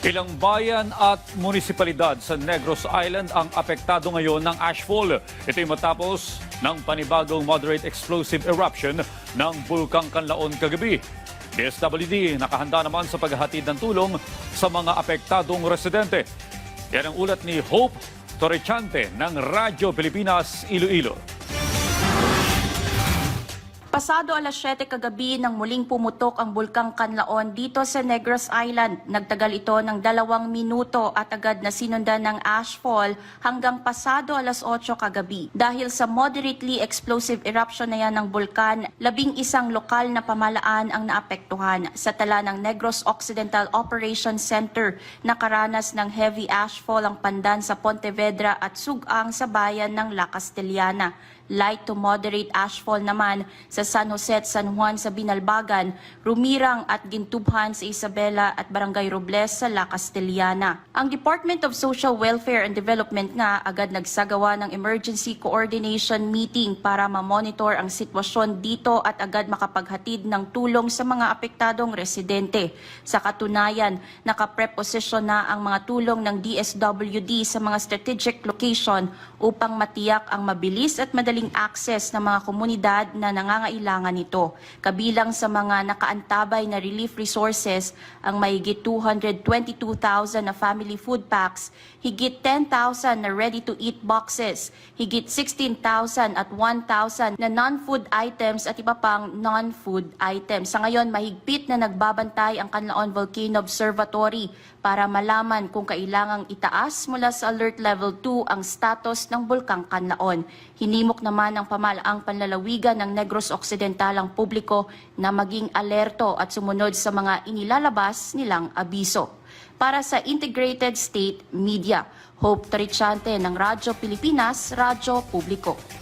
Ilang bayan at munisipalidad sa Negros Island ang apektado ngayon ng ashfall. Ito'y matapos ng panibagong moderate explosive eruption ng Bulkang Kanlaon kagabi. DSWD nakahanda naman sa paghahatid ng tulong sa mga apektadong residente. Yan ang ulat ni Hope Torrechante ng Radyo Pilipinas, Iloilo. Pasado alas 7 kagabi nang muling pumutok ang Bulkang Kanlaon dito sa Negros Island. Nagtagal ito ng 2 minuto at agad na sinundan ng ashfall hanggang pasado alas 8 kagabi. Dahil sa moderately explosive eruption na yan ng bulkan, 11 lokal na pamalaan ang naapektuhan. Sa tala ng Negros Occidental Operations Center, nakaranas ng heavy ashfall ang Pandan sa Pontevedra at Sugang sa bayan ng La Castellana. Light to moderate ashfall naman sa San Jose at San Juan sa Binalbagan, Rumirang at Gintubhan sa Isabela at Barangay Robles sa La Castellana. Ang Department of Social Welfare and Development nga agad nagsagawa ng emergency coordination meeting para ma-monitor ang sitwasyon dito at agad makapaghatid ng tulong sa mga apektadong residente. Sa katunayan, nakapreposisyon na ang mga tulong ng DSWD sa mga strategic location upang matiyak ang mabilis at madaling access ng mga komunidad na nangangailangan nito. Kabilang sa mga nakaantabay na relief resources ang mahigit 222,000 na family food packs, higit 10,000 na ready-to-eat boxes, higit 16,000 at 1,000 na non-food items at iba pang non-food items. Sa ngayon, mahigpit na nagbabantay ang Canlaon Volcano Observatory para malaman kung kailangang itaas mula sa Alert Level 2 ang status ng Bulkang Canlaon. Hinimok naman ng pamalaang panlalawigan ng Negros Occidental ang publiko na maging alerto at sumunod sa mga inilalabas nilang abiso. Para sa Integrated State Media, Hope Torrechante ng Radyo Pilipinas, Radyo Publiko.